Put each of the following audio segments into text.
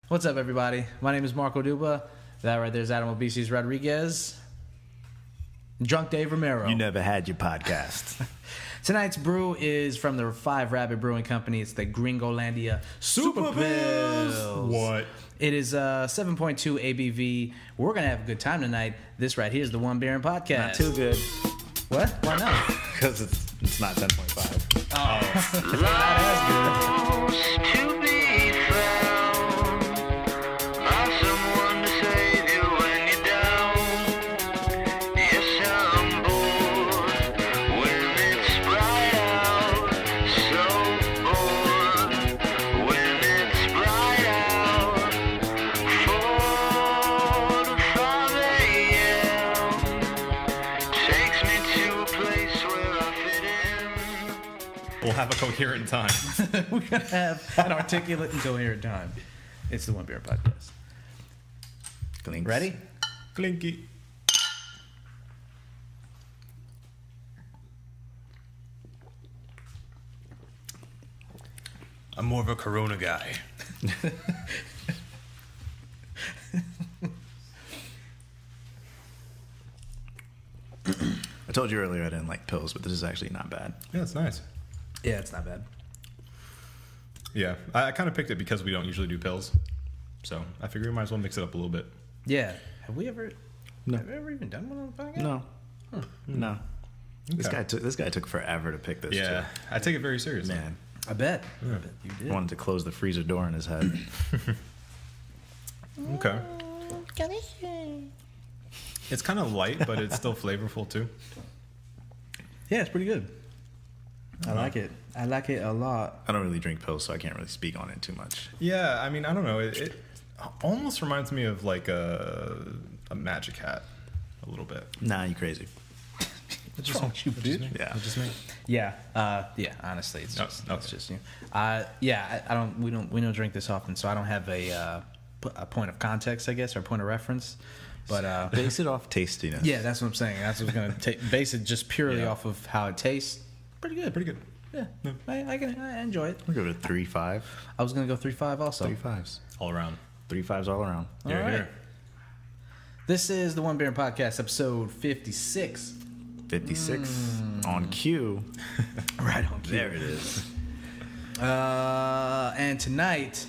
What's up, everybody? My name is Marco Duba. That right there is Adam Obeses Rodriguez. Drunk Dave Romero. You never had your podcast. Tonight's brew is from the Five Rabbit Brewing Company. It's the Gringolandia Super Pills. What? It is 7.2 ABV. We're going to have a good time tonight. This right here is the One Beer and Podcast. Not too good. What? Why not? Because it's not 10.5. Oh. Not as good. To be found by someone to save you when you're down. Yes, I'm bored when it's bright out. So bored when it's bright out. 4 to 5 a.m. takes me to a place where I fit in. We'll have a coherent time. We're going to have an articulate and coherent time. It's the One Beer and Podcast. Glinks. Ready? Clinky. I'm more of a Corona guy. I told you earlier I didn't like pills, but this is actually not bad. Yeah, it's nice. Yeah, it's not bad. Yeah, I kind of picked it because we don't usually do pills. So I figured we might as well mix it up a little bit. Yeah. Have we ever... No. Have we ever even done one on the podcast? No. No. This Okay. guy took forever to pick this. Yeah, I take it very seriously. Man, I bet. I bet you did. wanted to close the freezer door in his head. Okay. It's kind of light, but it's still flavorful too. Yeah, it's pretty good. I like it. I like it a lot. I don't really drink pills, so I can't really speak on it too much. Yeah, I mean, I don't know. It almost reminds me of like a Magic Hat a little bit. Nah, you crazy. What's wrong with you, dude? Yeah. Just me. Yeah, yeah. Honestly, it's Oh, just okay. it's just you. Yeah, I don't. We don't drink this often, so I don't have a point of context, I guess, or point of reference. But Base it off tastiness. yeah, that's what I'm saying. That's what's gonna base it just purely Yeah. off of how it tastes. Pretty good. Pretty good. Yeah, I enjoy it. We'll give it a 3.5. I was gonna go 3.5 also. 3.5s. All around. 3.5s all around. All Yeah, right. here. This is the One Beer and Podcast, episode 56. 56 on cue. Right on cue. There it is. And tonight,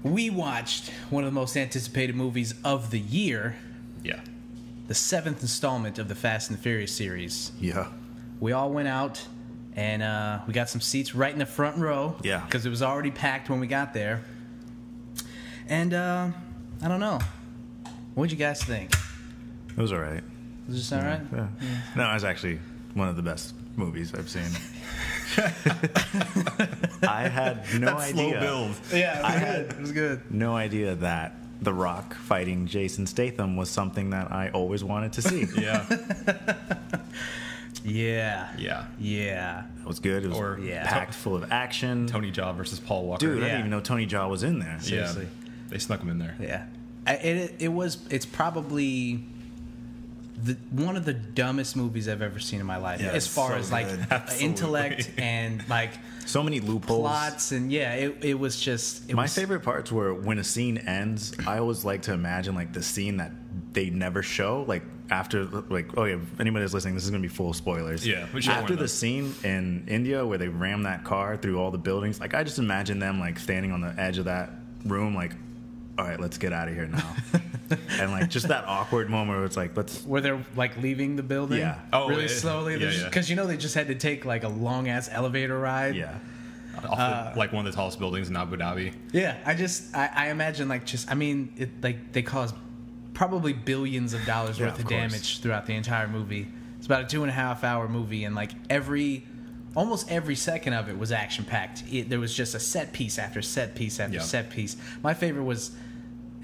we watched one of the most anticipated movies of the year, Yeah. the 7th installment of the Fast and the Furious series. Yeah. We all went out, and we got some seats right in the front row. Yeah. Because it was already packed when we got there. And, I don't know. What'd you guys think? It was all right. Was this all right? Yeah. No, it was actually one of the best movies I've seen. I had no That idea. slow build. Yeah, it was good. No idea that The Rock fighting Jason Statham was something that I always wanted to see. Yeah. Yeah. Yeah. Yeah. It was good. It was Or- Yeah. packed full of action. Tony Jaa versus Paul Walker. Dude, I Yeah. didn't even know Tony Jaa was in there. Seriously. Yeah. They snuck him in there. Yeah, it's probably one of the dumbest movies I've ever seen in my life, Yeah, as it's far so as like good. Absolutely. intellect and like So many loopholes. plots, and yeah, it was just My was, favorite parts were when a scene ends. I always like to imagine like the scene that they never show, like after, like, oh yeah, if anybody is listening, this is gonna be full of spoilers. Yeah, we should after warn the them. scene in India where they ram that car through all the buildings, like I just imagine them like standing on the edge of that room, like, all right, let's get out of here now, and like just that awkward moment where it's like, let's. where they're like leaving the building, Yeah. Oh, really yeah. slowly, Yeah, yeah. because they just had to take like a long ass elevator ride. Yeah, Off like one of the tallest buildings in Abu Dhabi. Yeah, I imagine like they caused probably billions of dollars Yeah, worth of of course. damage throughout the entire movie. It's about a 2.5 hour movie, and like almost every second of it was action packed. There was just a set piece after set piece after Yeah. set piece. My favorite was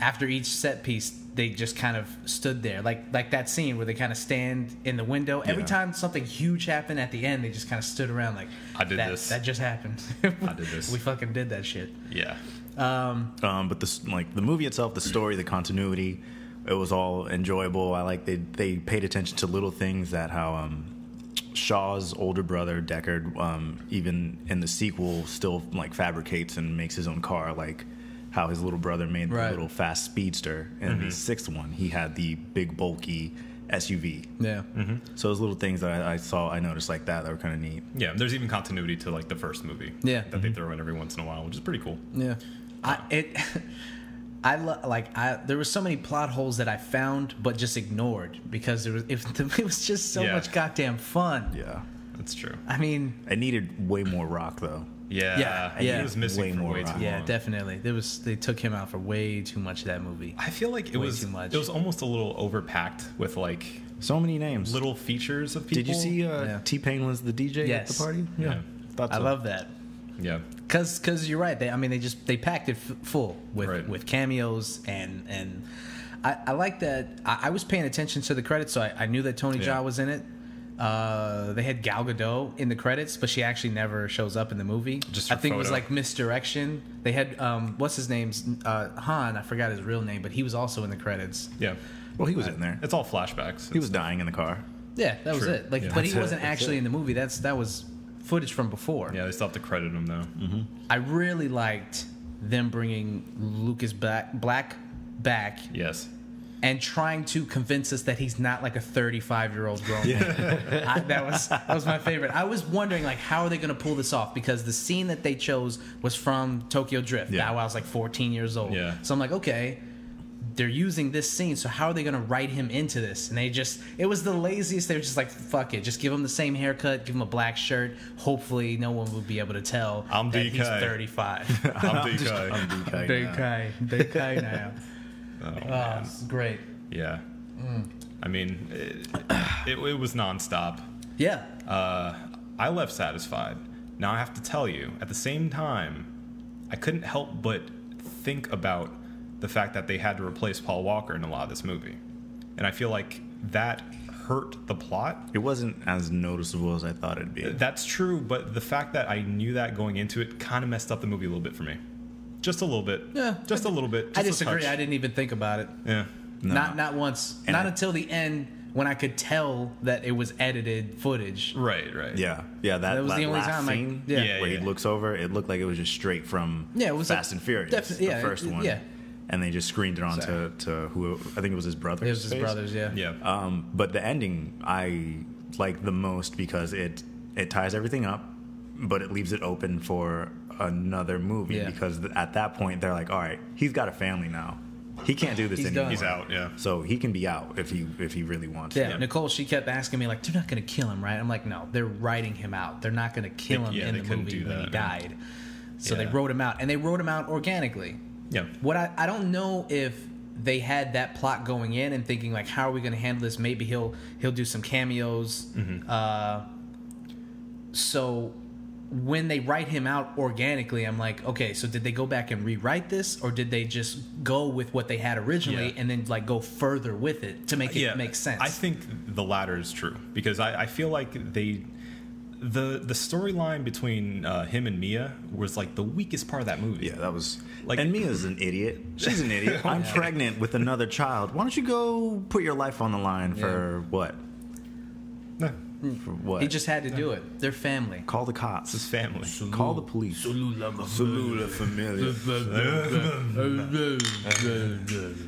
after each set piece, they just kind of stood there, like that scene where they kind of stand in the window. Every Yeah. time something huge happened at the end, they just kind of stood around like, I did that, this. That just happened. I did this. We fucking did that shit. Yeah. but the movie itself, the story, the continuity, it was all enjoyable. I like they paid attention to little things that how Shaw's older brother Deckard, even in the sequel, still like fabricates and makes his own car. Like how his little brother made Right. the little fast speedster, and the sixth one he had the big bulky SUV. Yeah. So those little things that I noticed like that were kind of neat. Yeah, there's even continuity to like the first movie. Yeah. that they throw in every once in a while, which is pretty cool. Yeah, there were so many plot holes that I found but just ignored because it was just so Yeah. much goddamn fun. Yeah, That's true. I mean, it needed way more Rock though. Yeah, Yeah. he was missing Way for more way too rock. yeah, long. definitely. They took him out for way too much of that movie. I feel like it Way was too much. It was almost a little overpacked with like So many names. little features of people. Did you see Yeah. T-Pain was the DJ Yes. at the party? Yeah. Thought I so. love that. Yeah, Cause you're right. They packed it full Right. with cameos and I like that. I was paying attention to the credits, so I knew that Tony Yeah. Jaa was in it. They had Gal Gadot in the credits, but she actually never shows up in the movie. Just I for think it was photo. like misdirection. They had what's his name's Han. I forgot his real name, but he was also in the credits. yeah. Well, he was in there. It's all flashbacks. He was dying in the car. Yeah, that was True. it. Like, Yeah. but he That's it. wasn't That's actually it. in the movie. That was footage from before. Yeah, they still have to credit him though. I really liked them bringing Lucas Black back Yes. and trying to convince us that he's not like a 35-year-old grown man. That was my favorite. I was wondering like how are they going to pull this off because the scene that they chose was from Tokyo Drift. Yeah. Now I was like 14 years old. Yeah. So I'm like, okay, they're using this scene, so how are they going to write him into this? And it was the laziest. They were just like, fuck it, just give him the same haircut, give him a black shirt. Hopefully, no one will be able to tell I'm that DK. he's 35. I'm DK. I'm DK now. DK now. Oh, Oh, man. it's great. Yeah. I mean, it was nonstop. Yeah. I left satisfied. Now I have to tell you, at the same time, I couldn't help but think about the fact that they had to replace Paul Walker in a lot of this movie. And I feel like that hurt the plot. It wasn't as noticeable as I thought it'd be. That's true, but the fact that I knew that going into it kind of messed up the movie a little bit for me. Just a little bit. Yeah. Just a little bit. I Just a disagree. touch. I didn't even think about it. Yeah. No. Not once. And not I- until the end when I could tell that it was edited footage. Right, right. Yeah, That was the only last time scene yeah. where he looks over, it looked like it was just straight from Yeah, it was Fast like- and Furious, definitely- yeah, the first one. yeah. And they just screened it onto So- to who I think it was his brother. It was his brothers, yeah. Yeah. But the ending I like the most because it ties everything up, but it leaves it open for another movie Yeah. because at that point they're like, all right, he's got a family now. He can't do this He's anymore. done. He's out, yeah. So he can be out if he really wants. Yeah, Yeah. Nicole, she kept asking me, like, they're not going to kill him, right? I'm like, no, they're writing him out. They're not going to kill him Yeah, in they the couldn't movie do when he that. died. So they Yeah. wrote him out. And they wrote him out organically. Yeah. What I don't know if they had that plot going in and thinking, like, how are we going to handle this? Maybe he'll do some cameos. So when they write him out organically, I'm like, okay, so did they go back and rewrite this, or did they just go with what they had originally Yeah. and then like go further with it to make it make sense? I think the latter is true because I feel like the storyline between him and Mia was like the weakest part of that movie. Yeah, that was Like- and Mia's an idiot. She's an idiot. I'm pregnant with another child. Why don't you go put your life on the line for what? Nah, For what? he just had to do it. They're family. call the cops. it's his family. Call the police. Salute la familia.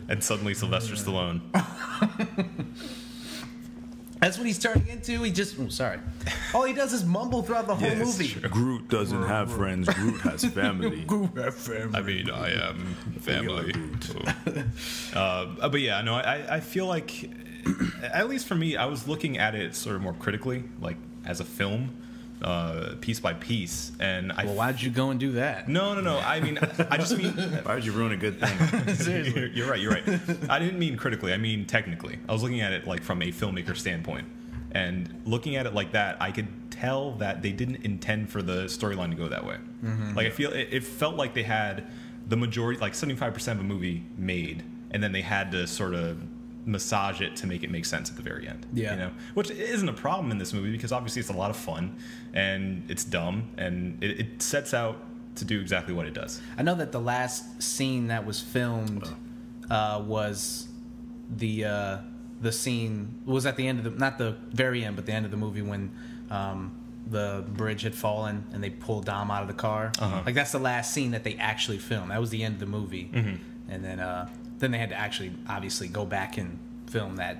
And suddenly Sylvester Stallone. That's what he's turning into. He just all he does is mumble throughout the whole Yeah, it's movie. true. Groot doesn't have friends. Groot has family. I mean, I am family. But yeah, no, I feel like, at least for me, I was looking at it sort of more critically, like as a film, piece by piece, and I. Well, why'd you go and do that? No. I mean, I just mean. Why would you ruin a good thing? Seriously. You're right. I didn't mean critically. I mean technically. I was looking at it like from a filmmaker standpoint, and looking at it like that, I could tell that they didn't intend for the storyline to go that way. Like I feel it felt like they had the majority, like 75% of a movie made, and then they had to sort of massage it to make it make sense at the very end. Yeah. You know, which isn't a problem in this movie because obviously it's a lot of fun and it's dumb and it sets out to do exactly what it does. I know that the last scene that was filmed was the scene was at the end of the not the very end but the end of the movie when the bridge had fallen and they pulled Dom out of the car. Like that's the last scene that they actually filmed. That was the end of the movie. And then they had to actually obviously go back and film that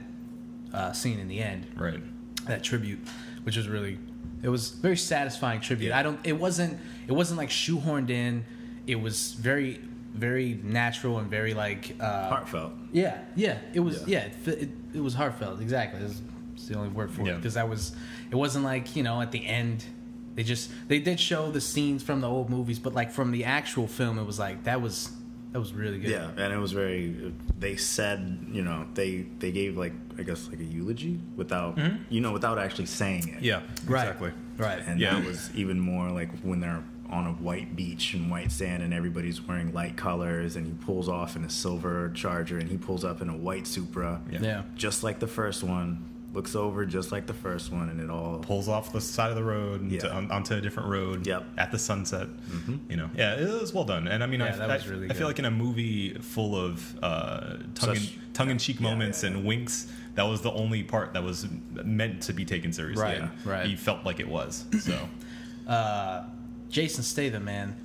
scene in the end. Right. That tribute, which was really, it was very satisfying tribute. Yeah. It wasn't like shoehorned in. It was very, very natural and very like Heartfelt. Yeah. It was it was heartfelt. Exactly. It's the only word for it, because it wasn't like, you know, at the end they did show the scenes from the old movies, but like from the actual film, it was like that was really good. Yeah, and it was very. They said, you know, they gave like, I guess, like a eulogy without without actually saying it. Yeah. Right. Exactly. Right. And Yeah. that was even more like when they're on a white beach and white sand and everybody's wearing light colors, and he pulls off in a silver Charger and he pulls up in a white Supra. Yeah. Just like the first one. Looks over just like the first one, and it all Pulls off the side of the road onto a different road. Yep. At the sunset. You know. Yeah, it was well done. And I mean, Yeah, that was really I feel good. like in a movie full of tongue-in-cheek moments and winks, that was the only part that was meant to be taken seriously. Right, And right. He felt like it was. So. Jason Statham, man.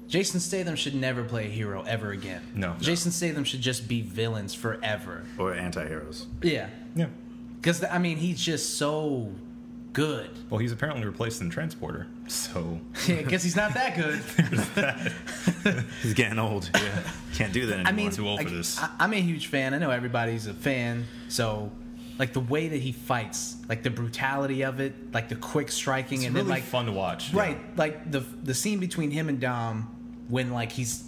Jason Statham should never play a hero ever again. No. Jason Statham should just be villains forever. or anti-heroes. Yeah. Yeah. Because, I mean, he's just so good. Well, he's apparently replaced in Transporter. So. Yeah, because he's not that good. He's getting old. Yeah, can't do that anymore. I mean, too old for like, this. I'm a huge fan. I know everybody's a fan. So, like, the way that he fights, like, the brutality of it, like, the quick striking. It's and really then, like, fun to watch. right, like, the scene between him and Dom, when like he's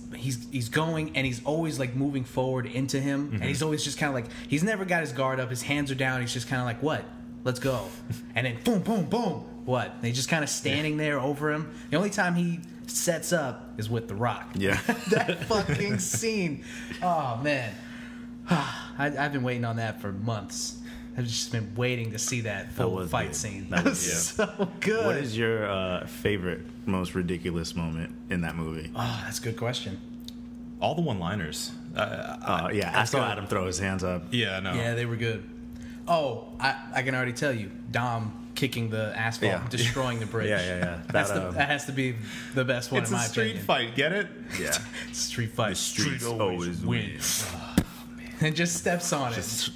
going and he's always like moving forward into him, and he's always just kind of like, he's never got his guard up, his hands are down, he's just kind of like, what, let's go, and then boom boom boom, what, and he's just kind of standing there over him. The only time he sets up is with The Rock. Yeah. That fucking scene, oh man. I've been waiting on that for months. I've just been waiting to see that full was fight good. scene. That That was was so good. What is your favorite, most ridiculous moment in that movie? Oh, that's a good question. All the one-liners. I saw Adam throw his hands up. Yeah, no. Yeah, they were good. Oh, I can already tell you, Dom kicking the asphalt, Yeah. destroying the bridge. Yeah. That has to be the best one It's in a my street opinion. fight, get it? Yeah. Street fight. The streets always win. And just steps on it.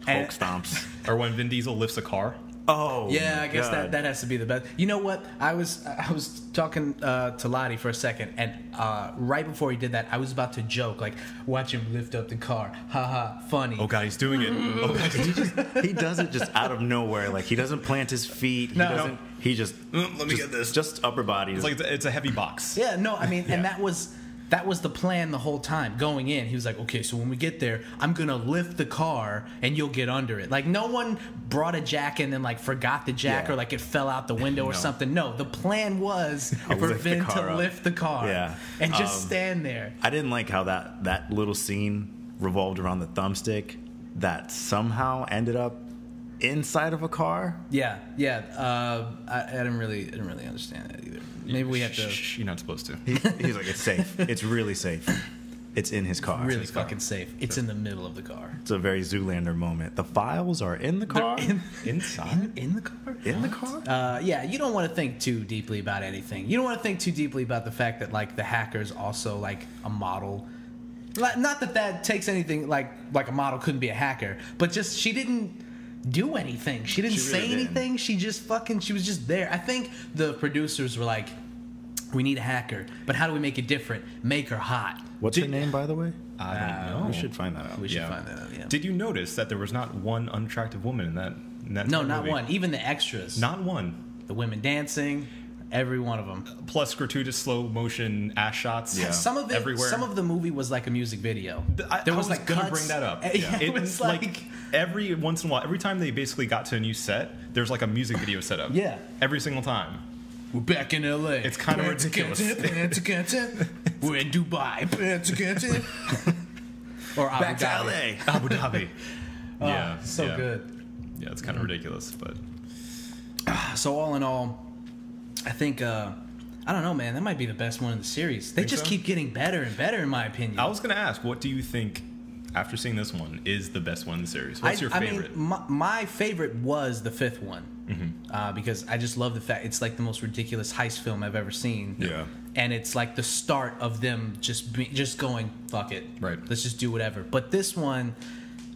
Hulk stomps. Or when Vin Diesel lifts a car. Oh, Yeah, my I guess God. that has to be the best. You know what? I was talking to Lottie for a second, and right before he did that, I was about to joke, like, watch him lift up the car. Ha ha, funny. Oh god, he's doing it. Oh god, He does it just out of nowhere. Like, he doesn't plant his feet. No. He doesn't. He just. Let me get this. Just upper body. it's like it's a heavy box. Yeah, no, I mean, and that was the plan the whole time going in. He was like, okay, so when we get there, I'm gonna lift the car and you'll get under it. Like, no one brought a jack in and like forgot the jack, Yeah. or like it fell out the window or No. something. No, the plan was for lift the Vin car to up. lift the car, Yeah. and just stand there. I didn't like how that little scene revolved around the thumbstick that somehow ended up inside of a car. Yeah. I didn't really understand that either. Maybe we have to Shh, you're not supposed to. He's like, it's safe. It's really safe. It's in his car. really fucking safe. It's in the middle of the car. It's a very Zoolander moment. The files are in the car. Inside? In the car. In the car. Yeah, you don't want to think too deeply about anything. You don't want to think too deeply about the fact that like the hacker's also like a model. Not that takes anything, like a model couldn't be a hacker, but just she didn't do anything. She didn't She really say didn't. anything. She was just there. I think the producers were like, we need a hacker, but how do we make it different? Make her hot. What's her name, by the way? I don't know. We should find that out. We should Yeah. find that out. Yeah. Did you notice that there was not one unattractive woman in that No, entire not movie? one. Even the extras. Not one. The women dancing. Every one of them. Plus gratuitous slow motion ass shots. Yeah. Some of it, Everywhere. some of the movie was like a music video. I was like gonna cuts. bring that up. Yeah, it was like every once in a while, every time they basically got to a new set, there's like a music video set up. Yeah. Every single time. we're back in LA. It's kinda ridiculous. We're in Dubai. Or Abu Back to Dhabi. LA. Abu Dhabi. Oh, so yeah. good. Yeah, it's kind of ridiculous, but So all in all, I think I don't know, man. That might be the best one in the series. They Think just so? keep getting better and better, in my opinion. I was gonna ask, what do you think after seeing this one is the best one in the series? What's your favorite? I mean, my favorite was the fifth one. because I just love the fact it's like the most ridiculous heist film I've ever seen. Yeah. And it's like the start of them just going, fuck it. Right. Let's just do whatever. But this one,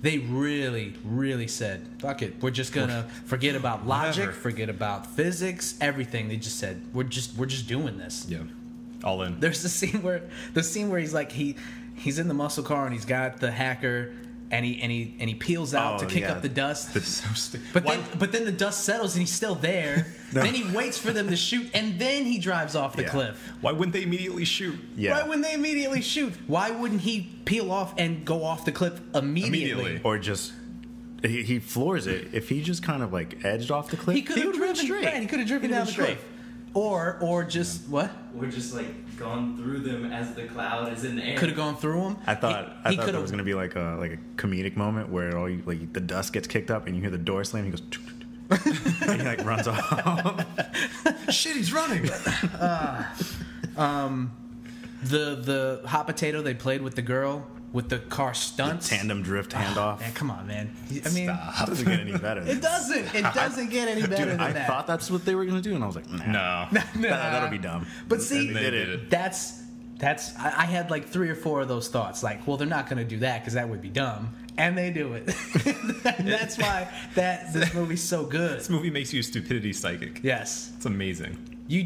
they really, really said, fuck it. We're just gonna forget about logic, Whatever. forget about physics, everything. They just said, we're just doing this. Yeah. All in. There's the scene where he's like he's in the muscle car and he's got the hacker and he peels out to kick up the dust. That's so stupid. But then the dust settles and he's still there. Then he waits for them to shoot and then he drives off the cliff. Why wouldn't they immediately shoot? Yeah. Why wouldn't they immediately shoot? Why wouldn't he peel off and go off the cliff immediately? Or just he floors it. If he just kind of like edged off the cliff, He could have would've driven been straight. Right, he could have driven He'd down been the cliff. Or just what? We're just like gone through them as the cloud is in the air. Could have gone through him. I thought he there could've- was gonna be like a comedic moment where all you, like the dust gets kicked up and you hear the door slam. He goes, and he like runs off. Shit, he's running. the hot potato they played with the girl with the car stunts. Tandem drift handoff. Man, come on, man. I mean, It doesn't get any better. it doesn't. It doesn't get any better Dude, than I that. thought that's what they were gonna do, and I was like, nah. No. That'll be dumb. But see, And they did it. that's I had like 3 or 4 of those thoughts. Like, well, they're not going to do that because that would be dumb, and they do it. And that's why this movie's so good. This movie makes you a stupidity psychic. Yes, It's amazing. you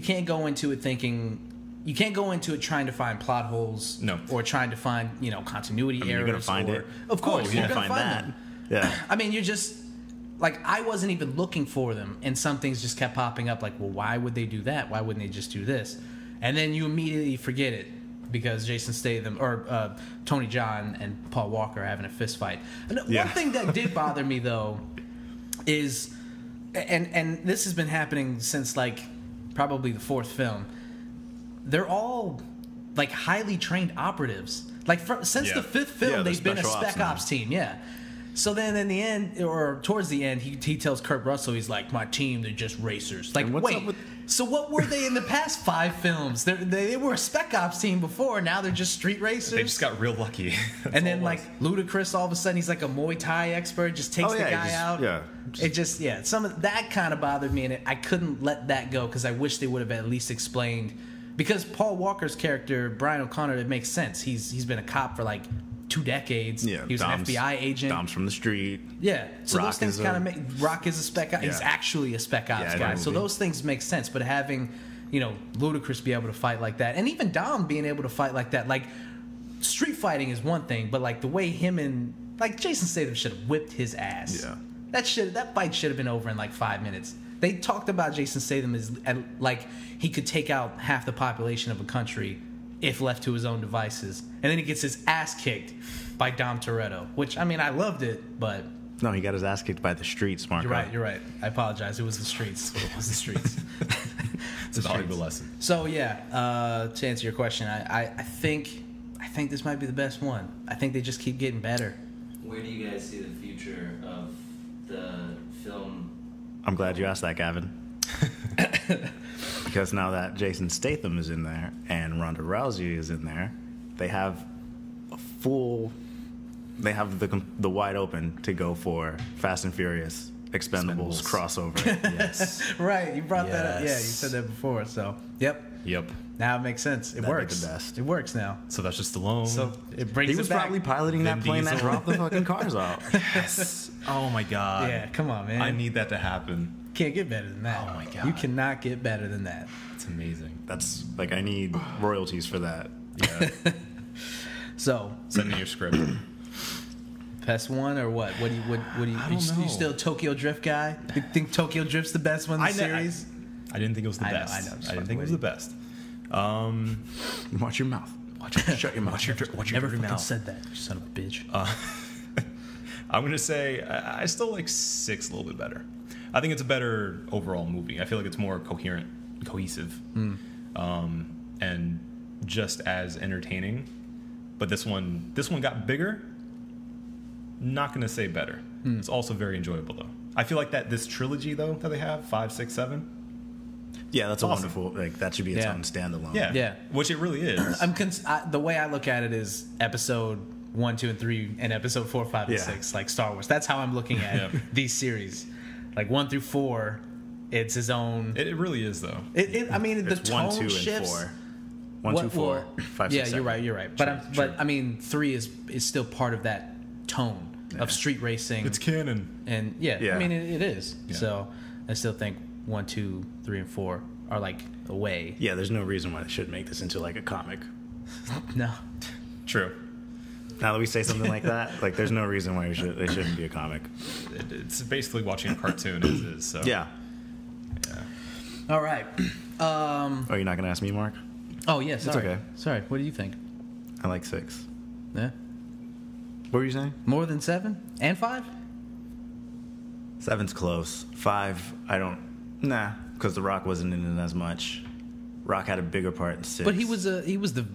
can't go into it thinking. You can't go into it trying to find plot holes, No. or trying to find continuity errors. You're gonna find or, it. Of course, You're you're gonna gonna find find that. them. Yeah. I mean, you're just like I wasn't even looking for them, and some things just kept popping up. Like, well, why would they do that? Why wouldn't they just do this? And then you immediately forget it because Jason Statham or Tony Jaa and Paul Walker are having a fist fight. And Yeah. one thing that did bother me though is, and this has been happening since like probably the 4th film. They're all like highly trained operatives. Like since Yeah. the 5th film, Yeah, they're they've been a special ops spec now. ops team. Yeah. So then in the end, or towards the end, he tells Kurt Russell, he's like, my team, they're just racers. Like, And what's wait, up with- so what were they in the past 5 films? They were a spec ops team before, now they're just street racers? They just got real lucky. That's and then all it like was. Ludacris, all of a sudden, he's like a Muay Thai expert, just takes Oh, the yeah, guy just- out. yeah. It just, some of that kind of bothered me, and I couldn't let that go because I wish they would have at least explained. Because Paul Walker's character, Brian O'Connor, it makes sense. He's been a cop for like 2 decades. Yeah. He was an FBI agent. Dom's from the street. Yeah, so Rock those things is a- kind of make Rock is a spec ops. He's Yeah. actually a spec ops Yeah, in guy. the So movie. those things make sense. But having Ludacris be able to fight like that, and even Dom being able to fight like that, like street fighting is one thing, but like the way him and like Jason Statham should have whipped his ass. Yeah. That fight should have been over in like 5 minutes. They talked about Jason Statham as like he could take out half the population of a country if left to his own devices, and then he gets his ass kicked by Dom Toretto, which I mean I loved it, but. No, he got his ass kicked by the streets, Marco. You're right. I apologize. It was the streets. It was the streets. It's a valuable lesson. So yeah, to answer your question, I think this might be the best one. I think they just keep getting better. Where do you guys see the future of the film? I'm glad you asked that, Gavin. Because now that Jason Statham is in there and Ronda Rousey is in there, they have the wide open to go for Fast and Furious Expendables crossover. Yes. Right, you brought that up. Yeah, you Yes. said that before. So yep, Yep. now it makes sense. It That'd be works. the best. It works now. So that's just Stallone. So it brings He it was back. probably piloting that Vin plane that Diesel. dropped the fucking cars out. yes. Oh my god. Yeah, come on, man. I need that to happen. Can't get better than that. Oh my God. You cannot get better than that. It's amazing. That's like I need royalties for that. Yeah. So Send me your script. best one or what? What do you? I don't know. You still a Tokyo Drift guy? You think Tokyo Drift's the best one in the series? I didn't think it was the I know, best. I know, just I didn't fucking think it was with the best. Watch your mouth. Shut your mouth. Never dirty fucking mouth. said that, you son of a bitch. I'm gonna say I still like 6 a little bit better. I think it's a better overall movie. I feel like it's more coherent, cohesive, and just as entertaining. But this one got bigger. Not gonna say better. It's also very enjoyable though. I feel like this trilogy though that they have 5, 6, 7. Yeah, that's a Awesome. wonderful. Like that should be its Yeah. own standalone. Yeah, which it really is. The way I look at it is episode 1, 2, and 3, and episode 4, 5, and Yeah. 6, like Star Wars. That's how I'm looking at Yeah. these series. Like 1 through 4, it's his own. It really is though. I mean, the It's 1, tone 2, and shifts. 4. 1, 2, 4, Well, 5, 6, yeah, 7. you're right. You're right. But I mean, 3 is still part of that tone of street racing. It's canon. And yeah, Yeah. I mean, it is. Yeah. So I still think 1, 2, 3, and 4 are like away. Yeah, there's no reason why they should make this into like a comic. No. True. Now that we say something like that, like there's no reason why it shouldn't be a comic. It's basically watching a cartoon as is. So Yeah. All right. Oh, you're not gonna ask me, Mark? Oh yeah. Sorry. okay. Sorry. What do you think? I like 6. Yeah. What were you saying? More than 7 and 5? 7's close. 5, I don't. Nah, because The Rock wasn't in it as much. Rock had a bigger part in 6. But he was the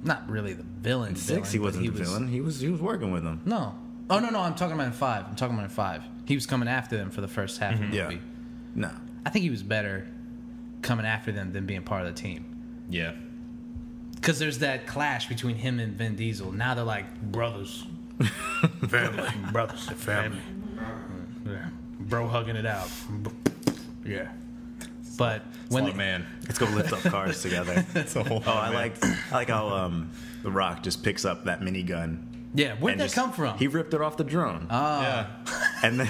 not really the villain. in 6. He but wasn't the villain. He was working with them. No. Oh no. I'm talking about in 5. in 5. He was coming after them for the first half of the Yeah. movie. No. I think he was better coming after them than being part of the team. yeah. Because there's that clash between him and Vin Diesel. Now they're like brothers. Family. Brothers. Family. Yeah. Bro hugging it out. Yeah. But when Oh man, Let's go lift up cars together. it's a whole. Oh, I like how The Rock just picks up that minigun. yeah, where'd and that just- come from? He ripped it off the drone, Yeah. and then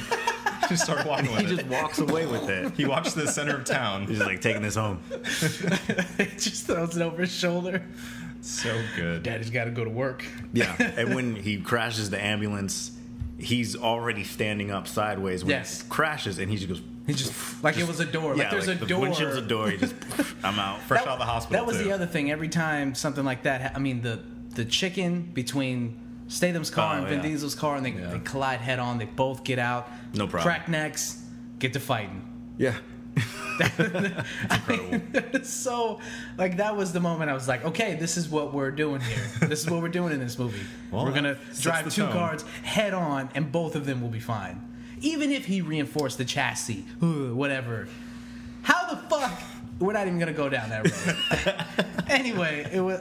Just start walking he with just it. walks away with it. He walks to the center of town. He's just like taking this home. He just throws it over his shoulder. So good. Daddy's got to go to work. Yeah, and when he crashes the ambulance, he's already standing up sideways when Yes. he crashes, and he just goes. He just like it was a door. Yeah, Like there's like a the door. windshield's a door. He just, I'm out. Fresh out of the hospital. That was too. the other thing. Every time something like that, I mean, the chicken between Statham's car Oh, and Vin yeah. Diesel's car, and they collide head on. They both get out. No problem. Crack necks, get to fighting. Yeah. Incredible. So, like, that was the moment I was like, okay, this is what we're doing here. This is what we're doing in this movie. Well, we're gonna sets drive the 2 tone. cars head on, and both of them will be fine. Even if he reinforced the chassis, whatever. How the fuck? We're not even gonna go down that road. Anyway, it was.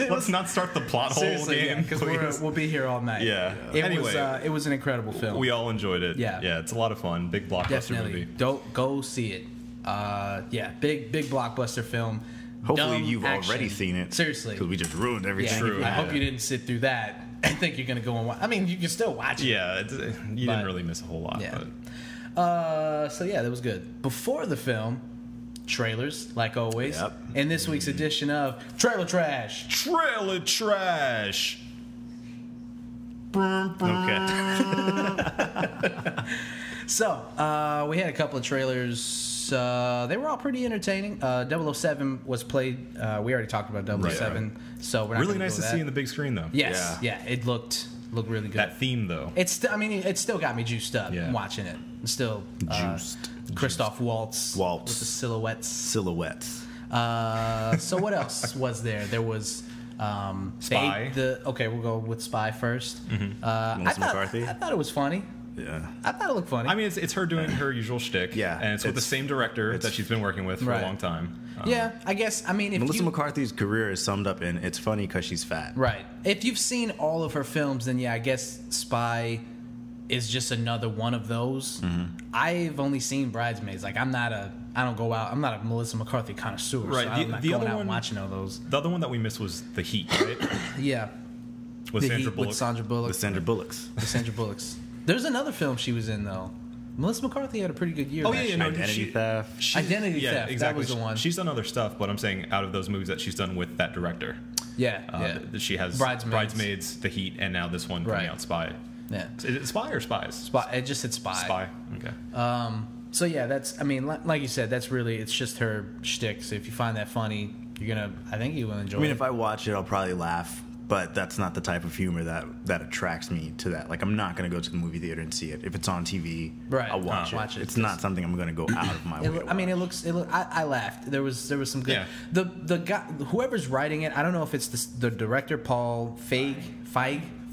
Let's not start the plot hole Seriously, game, because please. we'll be here all night. Yeah. It Anyway. was. It was an incredible film. We all enjoyed it. Yeah. Yeah, it's a lot of fun. Big blockbuster Definitely. movie. Don't go see it. Yeah, big blockbuster film. Hopefully Dumb you've action. already seen it. Seriously. Because we just ruined everything. Yeah, True. I hope you didn't sit through that and think you're gonna go and watch. I mean, you can still watch it. Yeah, you But- didn't really miss a whole lot. Yeah. But So yeah, that was good. Before the film, trailers, like always. Yep. In this week's edition of Trailer Trash. Trailer trash. Okay. So, we had a couple of trailers. They were all pretty entertaining. 007 was played. We already talked about 007, so we're not Really gonna nice go to with see that. in the big screen, though. Yes, yeah, it looked really good. That theme, though. I mean, it still got me juiced up Yeah. watching it. It's still Juiced. Christoph Waltz Waltz. with the silhouettes. Silhouettes. So what else was there? There was Spy. Okay, we'll go with Spy first. I Melissa thought, McCarthy? I thought it was funny. Yeah. I thought it looked funny. I mean, it's her doing her usual shtick. Yeah, And it's with the it's- same director it's- that she's been working with for Right. a long time. yeah, I guess. I mean, if Melissa you, McCarthy's career is summed up in it's funny because she's fat. right, if you've seen all of her films, then yeah, I guess Spy is just another one of those. I've only seen Bridesmaids. Like, I'm not a Melissa McCarthy connoisseur. Right, So I'm not the going other out one- and watching all those. The other one that we missed was The Heat, right? Yeah, With The Sandra Heat Bullock. with Sandra Bullock. The Sandra Bullocks. The Sandra Bullocks. There's another film she was in though. Melissa McCarthy had a pretty good year. Oh, last yeah, year. no, Identity she- theft. She's- Identity Theft, that Exactly. was the one. She's done other stuff, but I'm saying out of those movies that she's done with that director, Yeah. she has Bridesmaids. The Heat, and now this one coming Right. out, Spy. Yeah. Is it Spy or Spies? Spy. It just said Spy. Spy. Okay. So yeah, that's. I mean, like you said, that's really. It's just her shtick. So if you find that funny, you're gonna. I think you will enjoy. I mean, it. if I watch it, I'll probably laugh, but that's not the type of humor that attracts me to that. Like, I'm not going to go to the movie theater and see it. If it's on TV, Right. I'll watch, Watch it. It's not something I'm going to go out of my way. I mean, it looks. I laughed. There was some good. Yeah. The guy, whoever's writing it, I don't know if it's the director Paul Feig.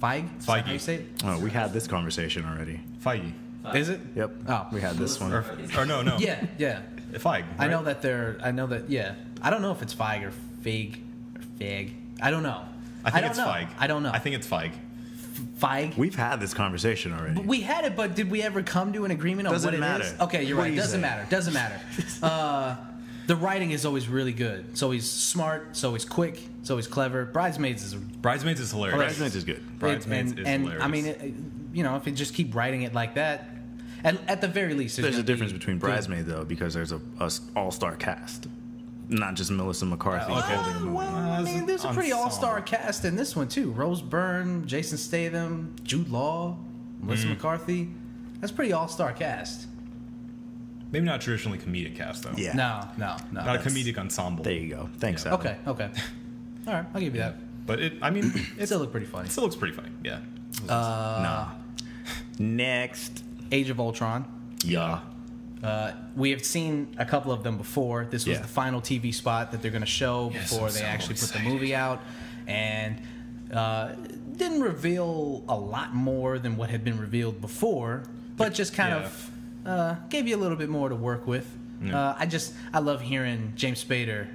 Is that how you say it? Oh, we had this conversation already. Feige. Is it? Yep. Oh. We had this one. Or no. Yeah. Yeah. Feig. I know right? that they're. I know that. Yeah. I don't know if it's Feig or Fig or Fig. I don't know. I think don't it's know. Feig. I don't know. I think it's Feig. Feige. We've had this conversation already. We had it, but did we ever come to an agreement on Doesn't what it matter. is? Okay, you're What right. do you Doesn't say? matter. Doesn't matter. The writing is always really good. It's always smart. It's always quick. It's always clever. Bridesmaids is Bridesmaids is hilarious. Bridesmaids is good. Bridesmaids and, is and hilarious. I mean, if you just keep writing it like that, at the very least, There's a gonna difference be between good. Bridesmaid though, because there's a all-star cast, not just Melissa McCarthy Okay. holding the movie. Well, I mean, there's a pretty Ensemble. all-star cast in this one too. Rose Byrne, Jason Statham, Jude Law, Melissa McCarthy. That's a pretty all-star cast. Maybe not traditionally comedic cast though. Yeah. No. Not a comedic ensemble. There you go. Thanks, Yeah. Alan. Okay. All right, I'll give you that. But it It still looked pretty funny. still looks pretty funny. Yeah. Nah. Next. Age of Ultron. Yeah. We have seen a couple of them before. This was Yeah. the final TV spot that they're going to show Yes, before I'm they so actually put the excited. movie out, and didn't reveal a lot more than what had been revealed before, but just kind of gave you a little bit more to work with. Yeah. I love hearing James Spader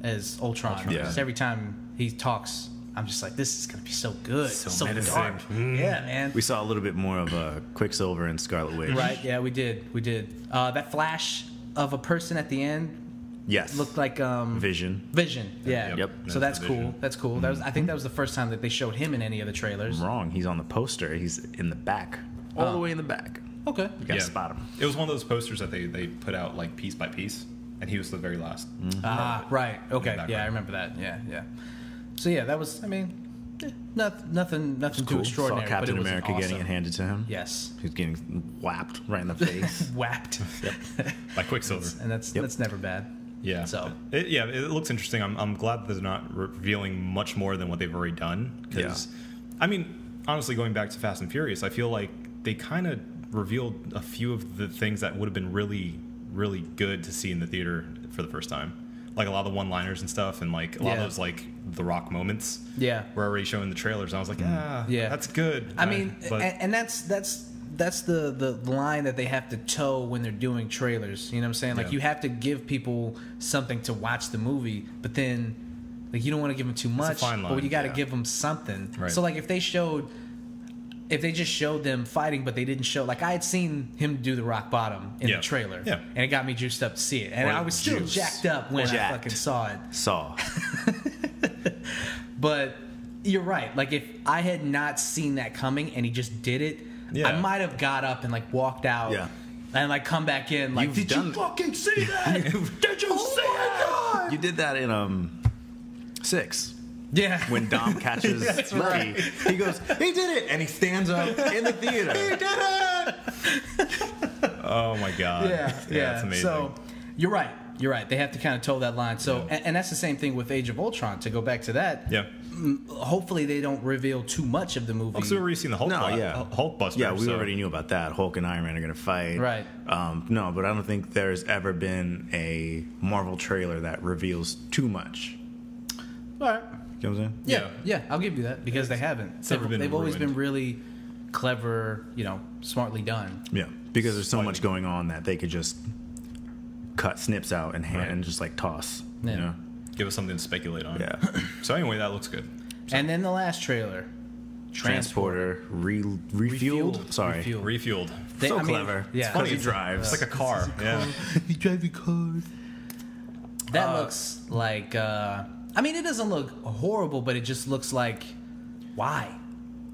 as Ultron. Yeah. Just every time he talks, I'm just like, this is going to be so good, so menacing. dark. Yeah, man. We saw a little bit more of Quicksilver and Scarlet Witch. Right? Yeah, we did. That flash of a person at the end Yes. looked like Vision. Vision. Yeah. Yep. So That's that's the cool. Vision. That's cool. That was. I think that was the first time that they showed him in any of the trailers. Wrong. He's on the poster. He's in the back. All the way in the back. Okay. You gotta spot him. It was one of those posters that they put out like piece by piece, and he was the very last. Ah, right. Okay. background. Yeah, I remember that. Yeah. So yeah, that was. I mean, nothing too Cool. Saw extraordinary. Captain but it was America getting awesome. it handed to him. Yes. He's getting whapped right in the face. Whacked. By Quicksilver. And that's never bad. Yeah. So It looks interesting. I'm glad that they're not revealing much more than what they've already done. Because, I mean, honestly, going back to Fast and Furious, I feel like they kind of revealed a few of the things that would have been really, really good to see in the theater for the first time. Like a lot of the one-liners and stuff, and like a lot of those like The Rock moments. Yeah. Were already showing the trailers, and I was like, Yeah. that's good. I mean, but and that's the line that they have to toe when they're doing trailers. You know what I'm saying? Like Yeah. you have to give people something to watch the movie, but then like you don't want to give them too much, fine but line, you got to yeah. give them something. Right. So like if they just showed them fighting, but they didn't show, like I had seen him do the rock bottom in Yeah. the trailer, Yeah. and it got me juiced up to see it, and Or I was still juice. jacked up when I Jacked. fucking saw it. Saw. But you're right. Like if I had not seen that coming and he just did it, Yeah. I might have got up and like walked out Yeah. and like come back in like, You've did done- you fucking see that? Did you see that? You did that in 6. Yeah. When Dom catches That's Lucky, right. he goes, "He did it!" and he stands up in the theater. He did it! oh my god, yeah. that's amazing. So you're right. You're right. They have to kind of toe that line. So and that's the same thing with Age of Ultron. To go back to that, yeah. hopefully they don't reveal too much of the movie. Also, we've already seen the Hulk. No, yeah. Hulk Buster. Yeah, we so- already knew about that. Hulk and Iron Man are going to fight. Right. No, but I don't think there's ever been a Marvel trailer that reveals too much. All right. You know what I'm saying? Yeah, I'll give you that because they haven't. never been They've always ruined. been really clever, smartly done. Yeah, because there's so Funny. much going on that they could just cut snips out and hand Right. and just like toss. Yeah. You know? Give us something to speculate on. Yeah. So anyway, that looks good. And then the last trailer, Transporter refueled. Sorry. Refueled. So clever. Yeah, Because he drives. It's like a car. Yeah. He drives a car. that looks like. It doesn't look horrible, but it just looks like, why?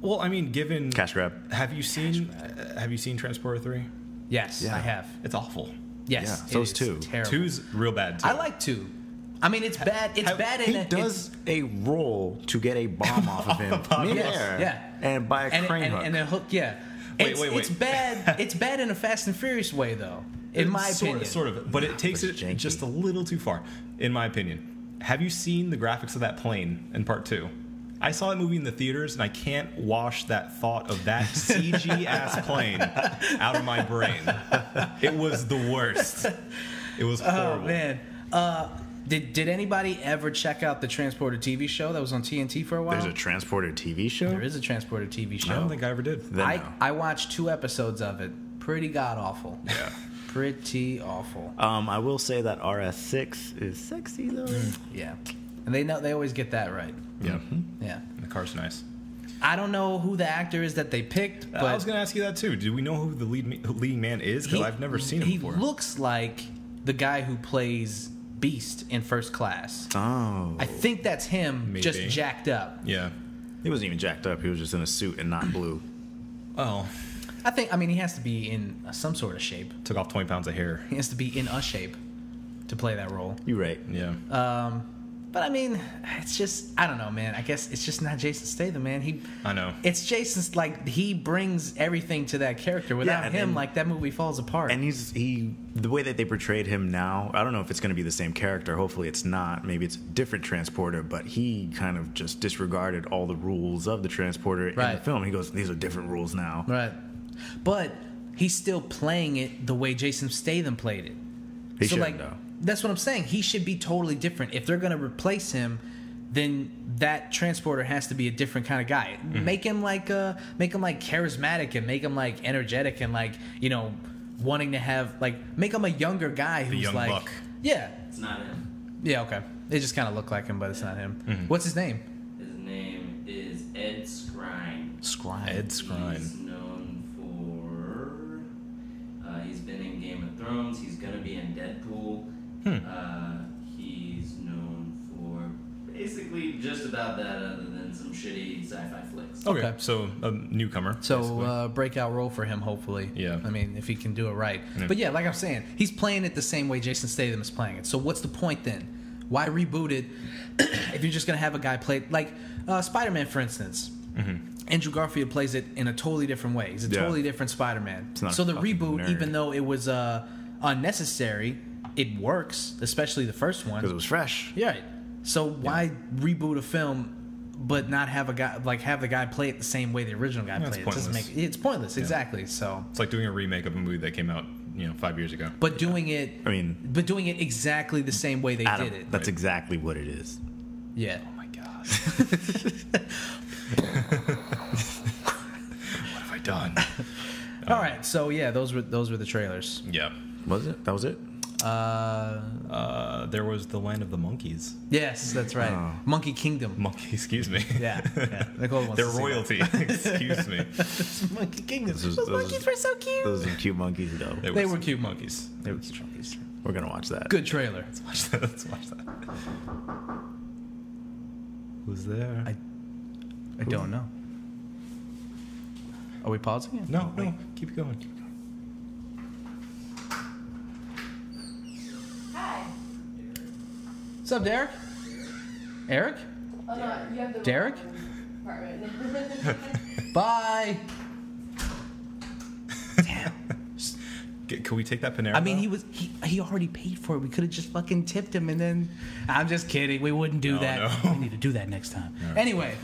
Well, I mean, given Cash grab. Have you seen Transporter 3? Yes, Yeah. I have. It's awful. Yes, Yeah, it so is is 2. Terrible. 2's real bad too. I like 2. It's bad. It's bad in He does a roll to get a bomb off of him midair. yeah. And by a crane hook. and a hook. Yeah. Wait, wait. It's bad. It's bad in a Fast and Furious way, though. In my opinion. Sort of. But it takes it It's janky. just a little too far, in my opinion. Have you seen the graphics of that plane in part 2? I saw that movie in the theaters, and I can't wash that thought of that CG ass plane out of my brain. It was the worst. It was horrible. Oh man. Did anybody ever check out the Transporter TV show that was on TNT for a while? There's a Transporter TV show? There is a Transporter TV show. I don't think I ever did. Then I, no. I watched 2 episodes of it. Pretty god awful. Yeah. Pretty awful. I will say that RS6 is sexy though. Yeah. And they always get that right. Yeah. Yeah. The car's nice. I don't know who the actor is that they picked, but I was going to ask you that too. Do we know who the leading man is? Because I've never seen him before. He looks like the guy who plays Beast in First Class. Oh. I think that's him, Maybe. just jacked up. Yeah. He wasn't even jacked up. He was just in a suit and not blue. Oh, I mean, he has to be in some sort of shape. took off 20 pounds of hair. He has to be in a shape to play that role. You're right. Yeah. But I mean, it's just, I don't know, man. I guess it's just not Jason Statham, man. I know. It's Jason's, like, he brings everything to that character. Without and- him, and- like, that movie falls apart. And the way that they portrayed him now, I don't know if it's going to be the same character. Hopefully it's not. Maybe it's a different transporter, but he kind of just disregarded all the rules of the transporter in Right. the film. He goes, these are different rules now. Right. But he's still playing it the way Jason Statham played it. He so, shouldn't, like, though. that's what I'm saying. He should be totally different. If they're going to replace him, then that transporter has to be a different kind of guy. Mm-hmm. Make him like charismatic and make him like energetic and like, you know, wanting to have like make him a younger guy who's young like buck. Yeah. It's not him. Yeah, okay. They just kind of look like him, but it's not him. Mm-hmm. What's his name? His name is Ed Skrein. Scribe. Ed He's Skrein. known for. He's been in Game of Thrones. He's gonna be in Deadpool. He's known for basically just about that, other than some shitty sci-fi flicks. Okay. Okay. So a newcomer. So basically. breakout role for him, hopefully. Yeah. I mean, if he can do it right. Yeah. But yeah, like I'm saying, he's playing it the same way Jason Statham is playing it. So what's the point then? Why reboot it if you're just gonna have a guy play like Spider-Man, for instance? Andrew Garfield plays it in a totally different way. He's a Yeah. totally different Spider-Man. not So a the fucking reboot, nerd. even though it was unnecessary, it works, especially the first one. Because it was fresh. Yeah. So why reboot a film but not have a guy like have the guy play it the same way the original guy That's played it? It doesn't pointless. make it's pointless, exactly. So It's like doing a remake of a movie that came out, 5 years ago. but doing it I mean, but doing it exactly the same way they Adam, did it. that's exactly what it is. Yeah. Oh my god. What have I done? All right. So yeah, those were the trailers. Yeah. Was it? That was it? There was the Land of the Monkeys. Yes, that's right. Oh. Monkey Kingdom. Monkey, excuse me. Yeah. Nicole wants They're to see royalty. Excuse me. that. Monkey Kingdom. Those- Those those- monkeys were so cute. Those are cute monkeys, though. They were some cute monkeys. They were cute monkeys. We're going to watch that. Good trailer. Let's watch that. Let's watch that. Who's there? I don't know. Are we pausing it? No, keep it going. Hi. What's up, Derek? Eric? Oh, no, you have the Derek? wrong apartment. Bye. Can we take that Panera? I mean, though? he already paid for it. We could have just fucking tipped him, and then I'm just kidding. We wouldn't do No, that. no. We need to do that next time. Anyway,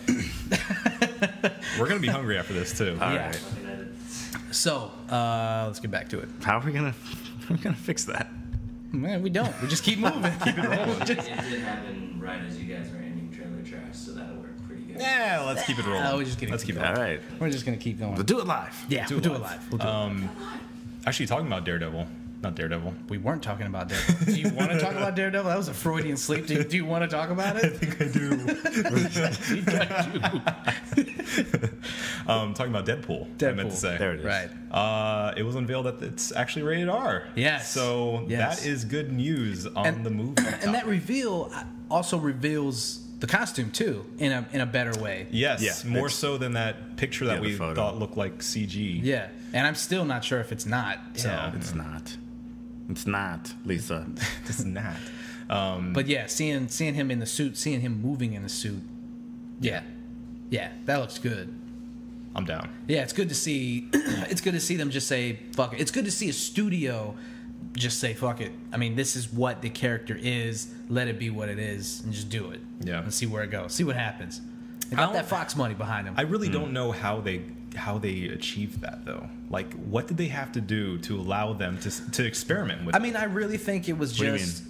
We're gonna be hungry after this too. yeah. right. So let's get back to it. How are we going to fix that? Man, we don't. We just keep moving. keep it rolling. It did happen right as you guys were ending trailer trash, so that'll work pretty good. Yeah, let's keep it rolling. Oh, we're just gonna let's keep keep it All rolling. right. We're just gonna keep going. We'll do it live. Yeah, we'll do it live. We'll do it. Actually, talking about Daredevil, not Daredevil. We weren't talking about Daredevil. Do you want to talk about Daredevil? That was a Freudian sleep. Do you want to talk about it? think I do. Talking about Deadpool. I meant to say. There it is. Right. It was unveiled that it's actually rated R. Yes. So Yes. that is good news on the movie. And that reveal also reveals the costume too in a better way. Yes, Yeah, more it's- so than that picture that Yeah, the we photo. thought looked like CG. Yeah, and I'm still not sure if it's not. So. Yeah. It's not. It's not, Lisa. It's not. But yeah, seeing him in the suit, seeing him moving in the suit, yeah, that looks good. I'm down. Yeah, it's good to see. It's good to see them just say fuck it. It's good to see a studio just say fuck it. I mean, this is what the character is. Let it be what it is, and just do it. Yeah. and see where it goes. See what happens. They got don't- that Fox money behind them. I really don't know how they achieved that though. Like, what did they have to do to allow them to experiment with? I mean, I really think it was What do you just.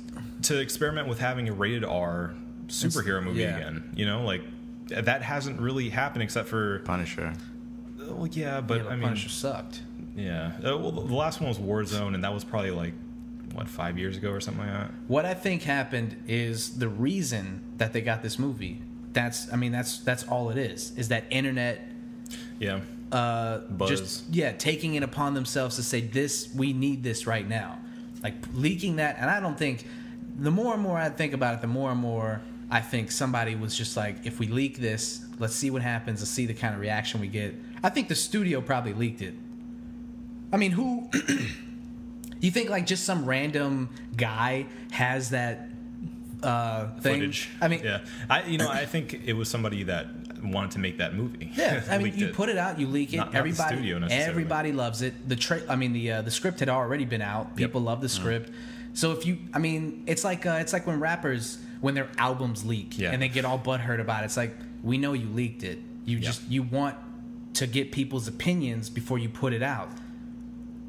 to experiment with having a rated R superhero movie yeah. again. Like that hasn't really happened except for. Punisher. Well, yeah, but Yeah, I mean, Punisher sucked. yeah. Well, the last one was Warzone, and that was probably like 5 years ago or something like that. What I think happened is the reason that they got this movie that's all it is that internet Yeah. Buzz. taking it upon themselves to say this, we need this right now, like leaking that. And I don't think, the more and more I think about it, the more and more I think somebody was just like, if we leak this, let's see what happens, let's see the kind of reaction we get. I think the studio probably leaked it. I mean, who you think, like, just some random guy has that thing? Footage. I mean, yeah. I think it was somebody that wanted to make that movie. yeah, I mean, Leaked you it. put it out, you leak it, Not the everybody, studio necessarily. everybody loves it. The script had already been out. People love the script. So if you, I mean, it's like when rappers, when their albums leak and they get all butthurt about it. It's like, we know you leaked it. You want to get people's opinions before you put it out.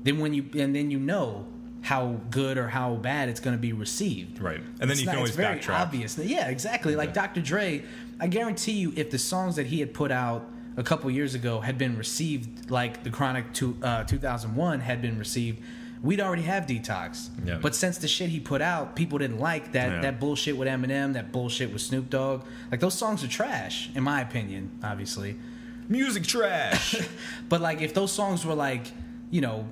Then then you know how good or how bad it's going to be received. Right. And then you can always it's very backtrack. obvious. Yeah, exactly. Like Dr. Dre, I guarantee you, if the songs that he had put out a couple years ago had been received like the Chronic 2001 had been received, we'd already have Detox. Yeah. But since the shit he put out, people didn't like that bullshit with Eminem, that bullshit with Snoop Dogg. Like, those songs are trash, in my opinion, obviously. Music trash. But, like, if those songs were, like, you know,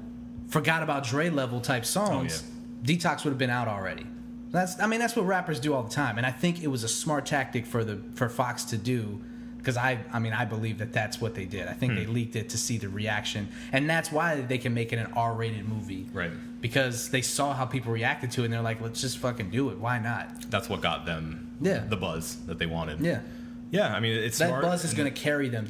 forgot about Dre level type songs, Detox would have been out already. That's what rappers do all the time. And I think it was a smart tactic for Fox to do, because I believe that that's what they did. I think they leaked it to see the reaction, and that's why they can make it an R-rated movie. Right. Because they saw how people reacted to it, and they're like, let's just fucking do it. Why not? That's what got them the buzz that they wanted. Yeah. Yeah, I mean, it's That smart. buzz is going to carry them.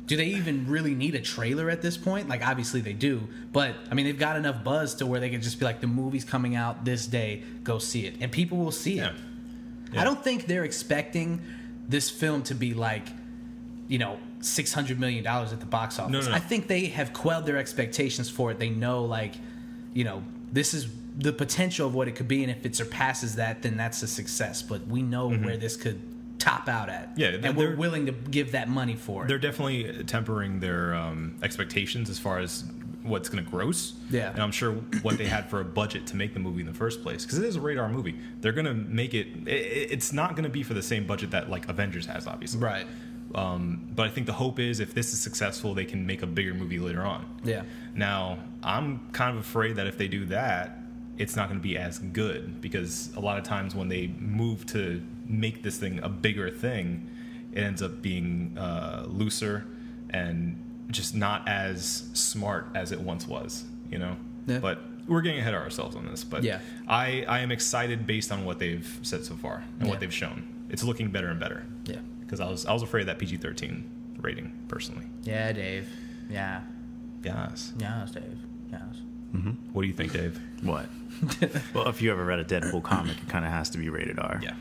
Do they even really need a trailer at this point? Like, obviously they do, but I mean, they've got enough buzz to where they can just be like, the movie's coming out this day, go see it, and people will see it. Yeah. I don't think they're expecting this film to be like, you know, $600 million at the box office. No. I think they have quelled their expectations for it. They know, like, you know, this is the potential of what it could be, and if it surpasses that, then that's a success. But we know where this could top out at. Yeah, and we're willing to give that money for it. They're definitely tempering their expectations as far as what's going to gross. Yeah. And I'm sure what they had for a budget to make the movie in the first place, because it is a radar movie. They're going to make it. It's not going to be for the same budget that, like, Avengers has, obviously. Right. But I think the hope is, if this is successful, they can make a bigger movie later on. Yeah. Now, I'm kind of afraid that if they do that, it's not going to be as good, because a lot of times when they move to make this thing a bigger thing, it ends up being looser and just not as smart as it once was, you know? Yeah. But we're getting ahead of ourselves on this. But Yeah. I am excited based on what they've said so far and Yeah. what they've shown. It's looking better and better. Yeah. Because I was afraid of that PG-13 rating, personally. Yeah, Dave. Yeah. Yes. Yes, Dave. Yes. What do you think, Dave? What? Well, if you ever read a Deadpool comic, it kind of has to be rated R. Yeah.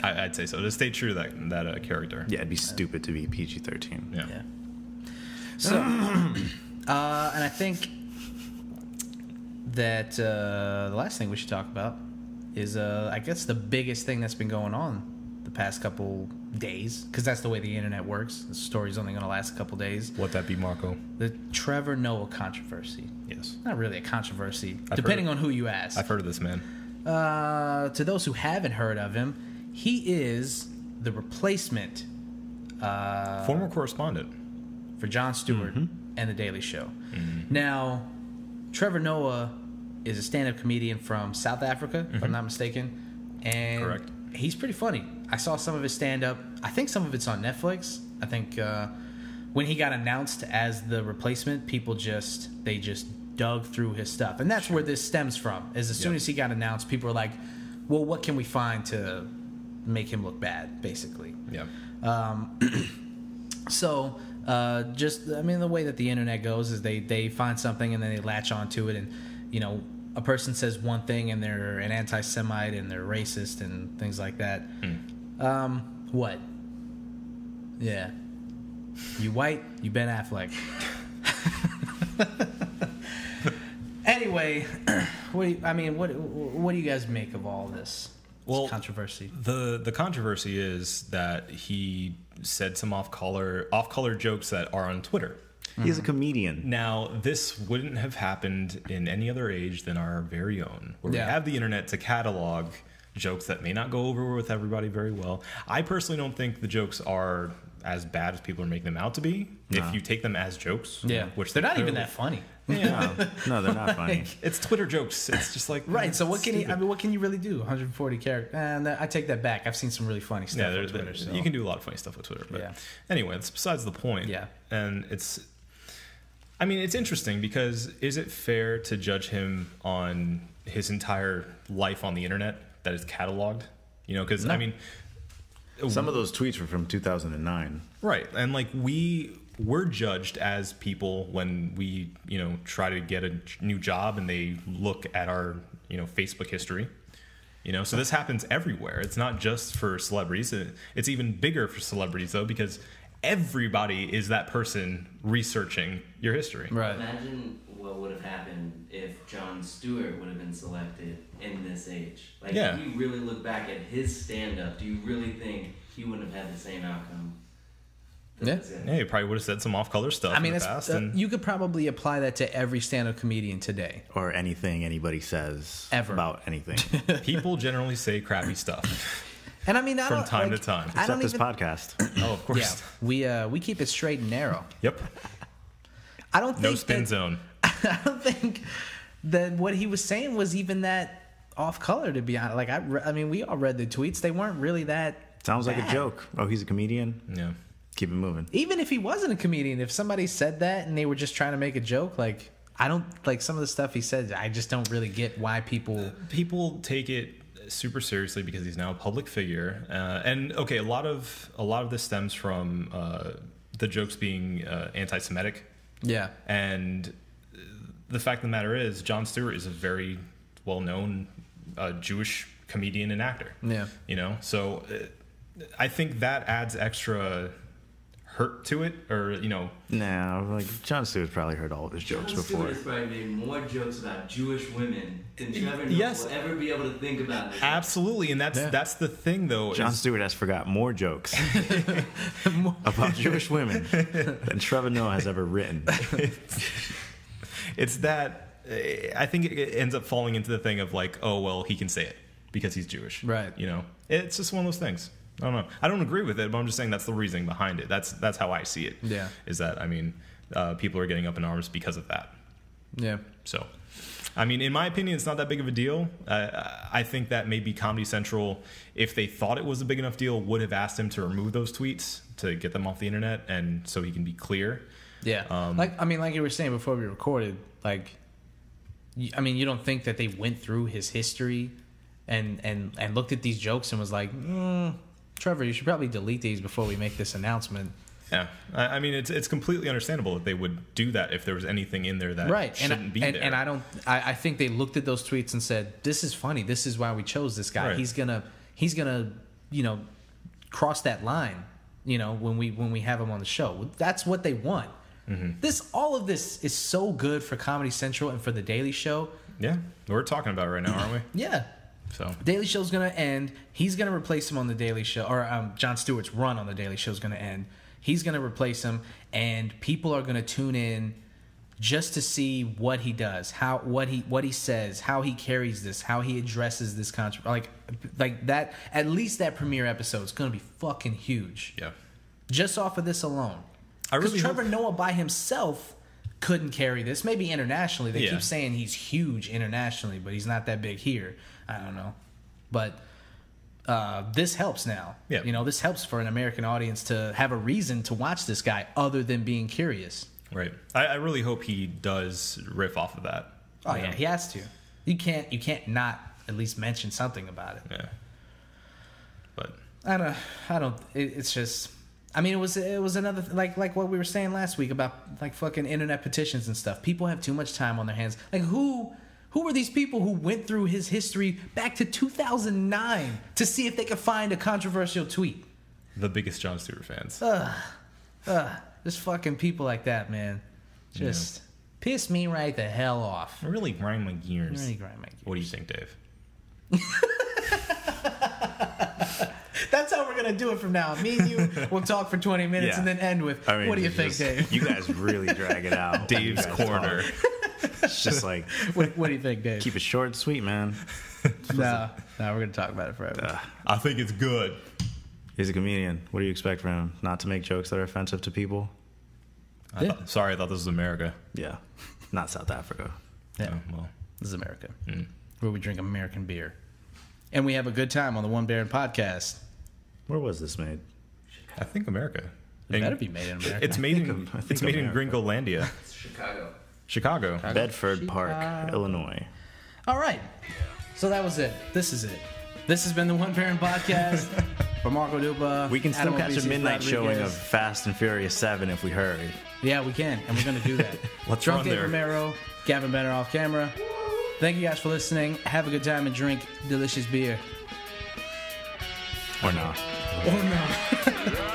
I'd say so. To stay true to that character. Yeah, it'd be stupid to be PG-13. Yeah. Yeah. So, and I think that the last thing we should talk about is, I guess, the biggest thing that's been going on the past couple days, because that's the way the internet works. The story's only going to last a couple days. What that be, Marco? The Trevor Noah controversy. Yes. Not really a controversy, I've depending heard- on who you ask. I've heard of this man. To those who haven't heard of him, he is the replacement Former correspondent. for Jon Stewart and The Daily Show. Now, Trevor Noah is a stand-up comedian from South Africa, if I'm not mistaken, and Correct. he's pretty funny. I saw some of his stand-up. I think some of it's on Netflix. I think when he got announced as the replacement, people just dug through his stuff, and that's where this stems from. As soon as he got announced, people were like, "Well, what can we find to make him look bad?" Basically. Yeah. So, the way that the internet goes is they find something and then they latch onto it, and, you know, a person says one thing and they're an anti-Semite and they're racist and things like that. What? Yeah. You white, you Ben Affleck. Anyway, what do you guys make of all this? Well, Controversy. The controversy is that he said some off-color jokes that are on Twitter. He's a comedian. Now, this wouldn't have happened in any other age than our very own, where Yeah. we have the internet to catalog jokes that may not go over with everybody very well. I personally don't think the jokes are as bad as people are making them out to be. No. If you take them as jokes, which they're not even that funny. Yeah, No, they're not funny. it's Twitter jokes. It's just like Right. So what can you? stupid. I mean, what can you really do? 140 characters. And I take that back. I've seen some really funny stuff Yeah, on Twitter. So. you can do a lot of funny stuff with Twitter. But Yeah. anyway, it's besides the point. Yeah. And I mean, it's interesting because is it fair to judge him on his entire life on the internet that is cataloged? You know, because No. I mean, Some of those tweets were from 2009. right. And like we're judged as people when we, try to get a new job and they look at our, Facebook history. So this happens everywhere. It's not just for celebrities. It's even bigger for celebrities though, because everybody is that person researching your history. Right. Imagine what would have happened if Jon Stewart would have been selected in this age. Like, Yeah. if you really look back at his stand-up, do you really think he wouldn't have had the same outcome? Yeah. Yeah, you probably would have said some off-color stuff I mean, in the it's, past. And you could probably apply that to every stand-up comedian today. Or anything anybody says Ever. about anything. people generally say crappy stuff. And I mean, I From don't, time like, to time. I Except don't this even. podcast. Oh, of course. Yeah, we keep it straight and narrow. Yep. I don't think No spin that, zone. I don't think that what he was saying was even that off color. To be honest, like I mean, we all read the tweets. They weren't really that. Sounds like a bad. joke. Oh, he's a comedian? Yeah. Keep it moving. Even if he wasn't a comedian, if somebody said that and they were just trying to make a joke, like I don't like some of the stuff he said. I just don't really get why people. People take it super seriously because he's now a public figure. And okay, a lot of this stems from the jokes being anti-Semitic. Yeah. And the fact of the matter is, Jon Stewart is a very well-known Jewish comedian and actor. Yeah. So I think that adds extra hurt to it, or Nah, like Jon Stewart's probably heard all of his jokes Jon before. Stewart has probably made more jokes about Jewish women than Trevor Noah Yes. will ever be able to think about. absolutely, and that's the thing though. Jon is- Stewart has forgot more jokes about Jewish women than Trevor Noah has ever written. It's that I think it ends up falling into the thing of like, oh well, he can say it because he's Jewish, Right. It's just one of those things. I don't know. I don't agree with it, but I'm just saying that's the reasoning behind it. That's how I see it. Yeah. Is that people are getting up in arms because of that. Yeah. So, I mean, in my opinion, it's not that big of a deal. I think that maybe Comedy Central, if they thought it was a big enough deal, would have asked him to remove those tweets to get them off the internet, and so he can be clear. Yeah. Like you were saying before we recorded, like, you don't think that they went through his history and looked at these jokes and was like, Trevor, you should probably delete these before we make this announcement. Yeah, I mean, it's completely understandable that they would do that if there was anything in there that shouldn't be there. And I think they looked at those tweets and said, this is funny. This is why we chose this guy. Right. He's gonna cross that line, when we have him on the show. That's what they want. Mm-hmm. All of this is so good for Comedy Central and for The Daily Show. Yeah, we're talking about it right now, aren't we? Yeah. So Daily Show's going to end. He's going to replace him on The Daily Show, or Jon Stewart's run on The Daily Show is going to end. He's going to replace him, and people are going to tune in just to see what he does, what he says, how he carries this, how he addresses this controversy. Like that. At least that premiere episode is going to be fucking huge. yeah, Just off of this alone. I Because really Trevor hope- Noah by himself couldn't carry this. Maybe internationally. They Yeah. keep saying he's huge internationally, but he's not that big here. I don't know. But this helps now. Yeah. This helps for an American audience to have a reason to watch this guy other than being curious. right. I really hope he does riff off of that. Oh yeah, he has to. You can't not at least mention something about it. Yeah. But I don't. It's just. I mean, it was another like what we were saying last week about like fucking internet petitions and stuff. People have too much time on their hands. Like who were these people who went through his history back to 2009 to see if they could find a controversial tweet? the biggest Jon Stewart fans. Just fucking people like that, man. Just piss me right the hell off. Really grind my gears. Really grind my gears. What do you think, Dave? That's how we're gonna do it from now on. Me and you will talk for 20 minutes Yeah. and then end with, I mean, what do you it's think, just- Dave? You guys really drag it out. Dave's You guys corner. talk. It's just like, What do you think, Dave? keep it short and sweet, man. No, we're gonna talk about it forever. I think it's good. He's a comedian. What do you expect from him? Not to make jokes that are offensive to people? Sorry, I thought this was America. Yeah. Not South Africa. Yeah. Oh, well, This is America, where we drink American beer, and we have a good time on the One Baron podcast. Where was this made? I think America. It better be made in America. It's made in I think it's made in America. Gringolandia, It's Chicago. Chicago. Bedford Park, Illinois. All right, so that was it. This is it. This has been the One Baron podcast for Marco Dupa. We can still Adam catch a Obese, midnight showing Rodriguez. of Fast and Furious 7 if we hurry. Yeah, we can, and we're going to do that. Let's Drunk run Dave there. Romero, Gavin Benner off camera. Thank you guys for listening. Have a good time and drink delicious beer. Or not. Or not.